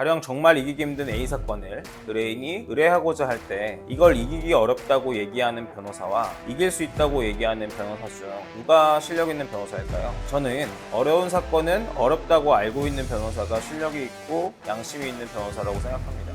가령 정말 이기기 힘든 A 사건을 의뢰인이 의뢰하고자 할 때 이걸 이기기 어렵다고 얘기하는 변호사와 이길 수 있다고 얘기하는 변호사 중 누가 실력 있는 변호사일까요? 저는 어려운 사건은 어렵다고 알고 있는 변호사가 실력이 있고 양심이 있는 변호사라고 생각합니다.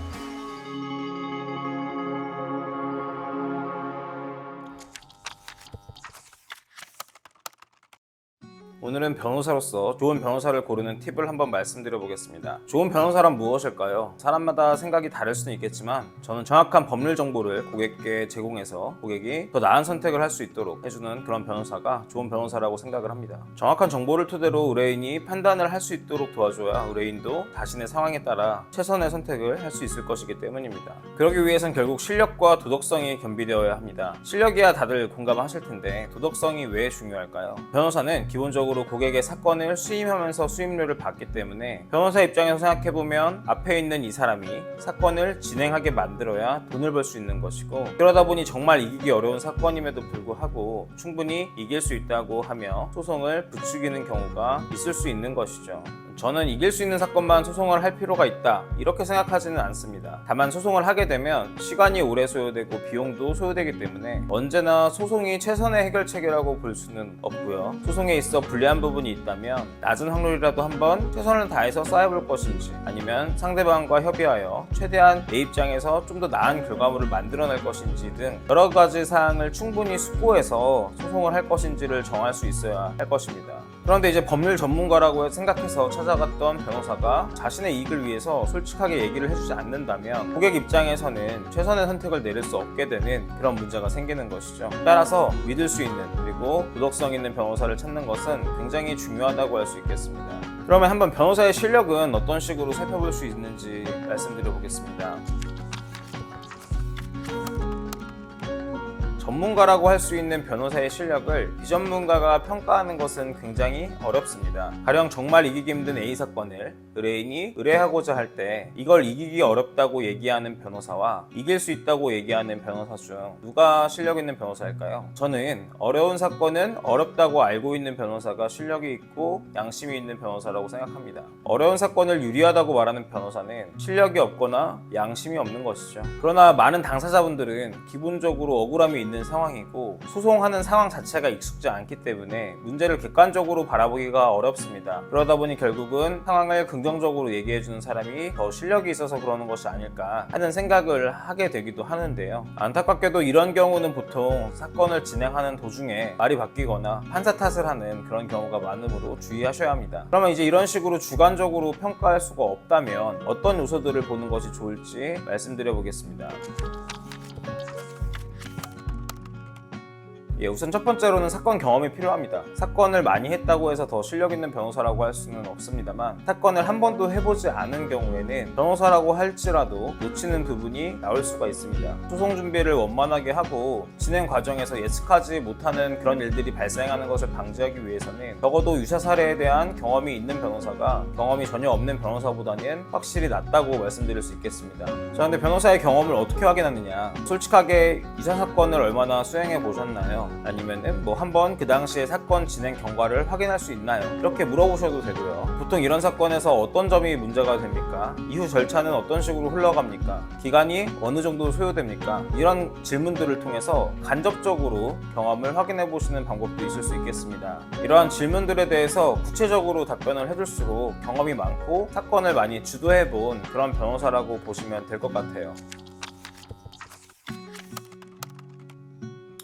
오늘은 변호사로서 좋은 변호사를 고르는 팁을 한번 말씀드려 보겠습니다. 좋은 변호사란 무엇일까요? 사람마다 생각이 다를 수는 있겠지만 저는 정확한 법률 정보를 고객께 제공해서 고객이 더 나은 선택을 할 수 있도록 해주는 그런 변호사가 좋은 변호사라고 생각을 합니다. 정확한 정보를 토대로 의뢰인이 판단을 할 수 있도록 도와줘야 의뢰인도 자신의 상황에 따라 최선의 선택을 할 수 있을 것이기 때문입니다. 그러기 위해선 결국 실력과 도덕성이 겸비되어야 합니다. 실력이야 다들 공감하실 텐데 도덕성이 왜 중요할까요? 변호사는 기본적으로 고객의 사건을 수임하면서 수임료를 받기 때문에 변호사 입장에서 생각해보면 앞에 있는 이 사람이 사건을 진행하게 만들어야 돈을 벌 수 있는 것이고, 그러다 보니 정말 이기기 어려운 사건임에도 불구하고 충분히 이길 수 있다고 하며 소송을 부추기는 경우가 있을 수 있는 것이죠. 저는 이길 수 있는 사건만 소송을 할 필요가 있다 이렇게 생각하지는 않습니다. 다만 소송을 하게 되면 시간이 오래 소요되고 비용도 소요되기 때문에 언제나 소송이 최선의 해결책이라고 볼 수는 없고요. 소송에 있어 불리한 부분이 있다면 낮은 확률이라도 한번 최선을 다해서 쌓아볼 것인지, 아니면 상대방과 협의하여 최대한 내 입장에서 좀 더 나은 결과물을 만들어낼 것인지 등 여러 가지 사항을 충분히 숙고해서 소송을 할 것인지를 정할 수 있어야 할 것입니다. 그런데 이제 법률 전문가라고 생각해서 찾아갔던 변호사가 자신의 이익을 위해서 솔직하게 얘기를 해주지 않는다면 고객 입장에서는 최선의 선택을 내릴 수 없게 되는 그런 문제가 생기는 것이죠. 따라서 믿을 수 있는 그리고 도덕성 있는 변호사를 찾는 것은 굉장히 중요하다고 할 수 있겠습니다. 그러면 한번 변호사의 실력은 어떤 식으로 살펴볼 수 있는지 말씀드려 보겠습니다. 전문가라고 할 수 있는 변호사의 실력을 비전문가가 평가하는 것은 굉장히 어렵습니다. 가령 정말 이기기 힘든 A 사건을 의뢰인이 의뢰하고자 할 때 이걸 이기기 어렵다고 얘기하는 변호사와 이길 수 있다고 얘기하는 변호사 중 누가 실력 있는 변호사일까요? 저는 어려운 사건은 어렵다고 알고 있는 변호사가 실력이 있고 양심이 있는 변호사라고 생각합니다. 어려운 사건을 유리하다고 말하는 변호사는 실력이 없거나 양심이 없는 것이죠. 그러나 많은 당사자분들은 기본적으로 억울함이 있는 상황이고 소송하는 상황 자체가 익숙지 않기 때문에 문제를 객관적으로 바라보기가 어렵습니다. 그러다 보니 결국은 상황을 긍정적으로 얘기해주는 사람이 더 실력이 있어서 그러는 것이 아닐까 하는 생각을 하게 되기도 하는데요. 안타깝게도 이런 경우는 보통 사건을 진행하는 도중에 말이 바뀌거나 판사 탓을 하는 그런 경우가 많으므로 주의하셔야 합니다. 그러면 이제 이런 식으로 주관적으로 평가할 수가 없다면 어떤 요소들을 보는 것이 좋을지 말씀드려 보겠습니다. 우선 첫 번째로는 사건 경험이 필요합니다. 사건을 많이 했다고 해서 더 실력 있는 변호사라고 할 수는 없습니다만 사건을 한 번도 해보지 않은 경우에는 변호사라고 할지라도 놓치는 부분이 나올 수가 있습니다. 소송 준비를 원만하게 하고 진행 과정에서 예측하지 못하는 그런 일들이 발생하는 것을 방지하기 위해서는 적어도 유사 사례에 대한 경험이 있는 변호사가 경험이 전혀 없는 변호사보다는 확실히 낫다고 말씀드릴 수 있겠습니다. 자, 근데 변호사의 경험을 어떻게 확인하느냐? 솔직하게 유사 사건을 얼마나 수행해 보셨나요? 아니면은 한번 그 당시에 사건 진행 경과를 확인할 수 있나요? 이렇게 물어보셔도 되고요. 보통 이런 사건에서 어떤 점이 문제가 됩니까? 이후 절차는 어떤 식으로 흘러갑니까? 기간이 어느 정도 소요됩니까? 이런 질문들을 통해서 간접적으로 경험을 확인해 보시는 방법도 있을 수 있겠습니다. 이러한 질문들에 대해서 구체적으로 답변을 해줄수록 경험이 많고 사건을 많이 주도해 본 그런 변호사라고 보시면 될 것 같아요.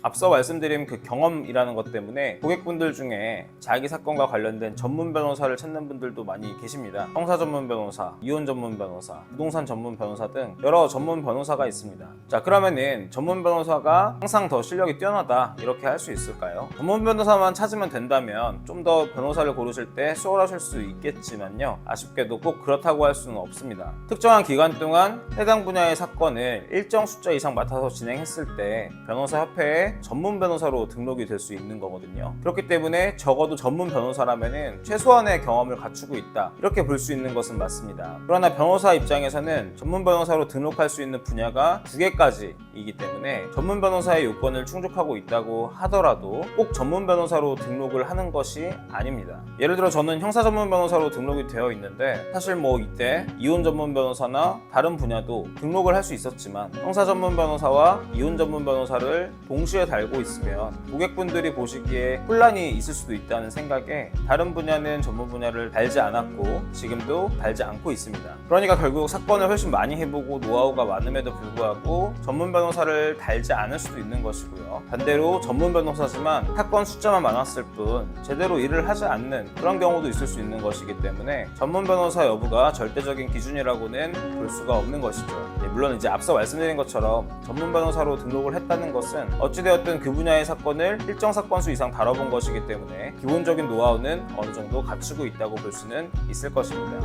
앞서 말씀드린 그 경험이라는 것 때문에 고객분들 중에 자기 사건과 관련된 전문 변호사를 찾는 분들도 많이 계십니다. 형사 전문 변호사, 이혼 전문 변호사, 부동산 전문 변호사 등 여러 전문 변호사가 있습니다. 자, 그러면은 전문 변호사가 항상 더 실력이 뛰어나다 이렇게 할 수 있을까요? 전문 변호사만 찾으면 된다면 좀 더 변호사를 고르실 때 수월하실 수 있겠지만요, 아쉽게도 꼭 그렇다고 할 수는 없습니다. 특정한 기간 동안 해당 분야의 사건을 일정 숫자 이상 맡아서 진행했을 때 변호사 협회에 때 전문 변호사로 등록이 될 수 있는 거거든요. 그렇기 때문에 적어도 전문 변호사라면은 최소한의 경험을 갖추고 있다, 이렇게 볼 수 있는 것은 맞습니다. 그러나 변호사 입장에서는 전문 변호사로 등록할 수 있는 분야가 2개까지이기 때문에 전문 변호사의 요건을 충족하고 있다고 하더라도 꼭 전문 변호사로 등록을 하는 것이 아닙니다. 예를 들어 저는 형사 전문 변호사로 등록이 되어 있는데 사실 이때 이혼 전문 변호사나 다른 분야도 등록을 할 수 있었지만 형사 전문 변호사와 이혼 전문 변호사를 동시에 달고 있으면 고객분들이 보시기에 혼란이 있을 수도 있다는 생각에 다른 분야는 전문 분야를 달지 않았고 지금도 달지 않고 있습니다. 그러니까 결국 사건을 훨씬 많이 해보고 노하우가 많음에도 불구하고 전문 변호사를 달지 않을 수도 있는 것이고요. 반대로 전문 변호사지만 사건 숫자만 많았을 뿐 제대로 일을 하지 않는 그런 경우도 있을 수 있는 것이기 때문에 전문 변호사 여부가 절대적인 기준이라고는 볼 수가 없는 것이죠. 물론 이제 앞서 말씀드린 것처럼 전문 변호사로 등록을 했다는 것은 어찌되었든 그 분야의 사건을 일정 사건 수 이상 다뤄본 것이기 때문에 기본적인 노하우는 어느 정도 갖추고 있다고 볼 수는 있을 것입니다.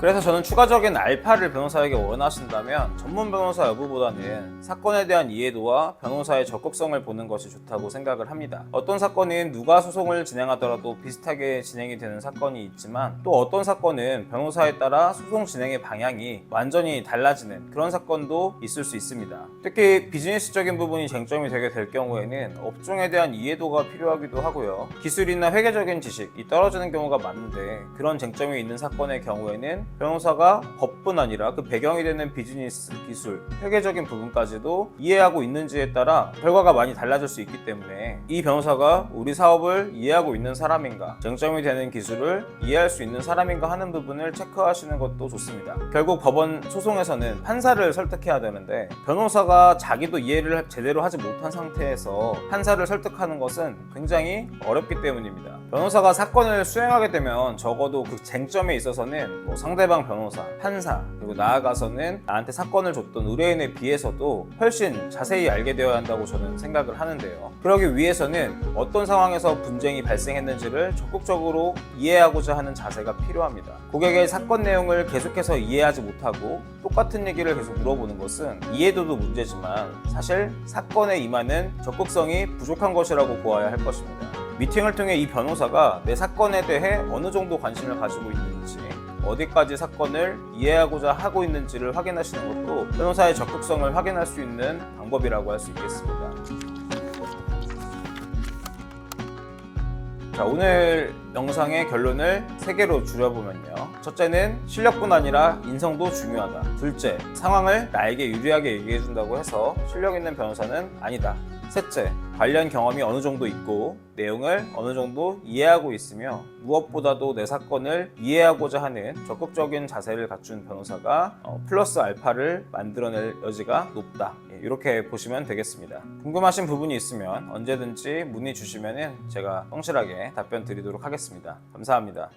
그래서 저는 추가적인 알파를 변호사에게 원하신다면 전문 변호사 여부보다는 사건에 대한 이해도와 변호사의 적극성을 보는 것이 좋다고 생각을 합니다. 어떤 사건은 누가 소송을 진행하더라도 비슷하게 진행이 되는 사건이 있지만 또 어떤 사건은 변호사에 따라 소송 진행의 방향이 완전히 달라지는 그런 사건도 있을 수 있습니다. 특히 비즈니스적인 부분이 쟁점이 되게 될 경우에는 업종에 대한 이해도가 필요하기도 하고요. 기술이나 회계적인 지식이 떨어지는 경우가 많은데 그런 쟁점이 있는 사건의 경우에는 변호사가 법뿐 아니라 그 배경이 되는 비즈니스, 기술, 회계적인 부분까지도 이해하고 있는지에 따라 결과가 많이 달라질 수 있기 때문에 이 변호사가 우리 사업을 이해하고 있는 사람인가, 쟁점이 되는 기술을 이해할 수 있는 사람인가 하는 부분을 체크하시는 것도 좋습니다. 결국 법원 소송에서는 판사를 설득해야 되는데 변호사가 자기도 이해를 제대로 하지 못한 상태에서 판사를 설득하는 것은 굉장히 어렵기 때문입니다. 변호사가 사건을 수행하게 되면 적어도 그 쟁점에 있어서는 상대방 변호사, 판사, 그리고 나아가서는 나한테 사건을 줬던 의뢰인에 비해서도 훨씬 자세히 알게 되어야 한다고 저는 생각을 하는데요. 그러기 위해서는 어떤 상황에서 분쟁이 발생했는지를 적극적으로 이해하고자 하는 자세가 필요합니다. 고객의 사건 내용을 계속해서 이해하지 못하고 똑같은 얘기를 계속 물어보는 것은 이해도도 문제지만 사실 사건에 임하는 적극성이 부족한 것이라고 보아야 할 것입니다. 미팅을 통해 이 변호사가 내 사건에 대해 어느 정도 관심을 가지고 있는지, 어디까지 사건을 이해하고자 하고 있는지를 확인하시는 것도 변호사의 적극성을 확인할 수 있는 방법이라고 할 수 있겠습니다. 자, 오늘 영상의 결론을 3개로 줄여보면요. 첫째는 실력뿐 아니라 인성도 중요하다. 둘째, 상황을 나에게 유리하게 얘기해준다고 해서 실력 있는 변호사는 아니다. 셋째, 관련 경험이 어느 정도 있고 내용을 어느 정도 이해하고 있으며 무엇보다도 내 사건을 이해하고자 하는 적극적인 자세를 갖춘 변호사가 플러스 알파를 만들어낼 여지가 높다. 이렇게 보시면 되겠습니다. 궁금하신 부분이 있으면 언제든지 문의 주시면 제가 성실하게 답변 드리도록 하겠습니다. 감사합니다.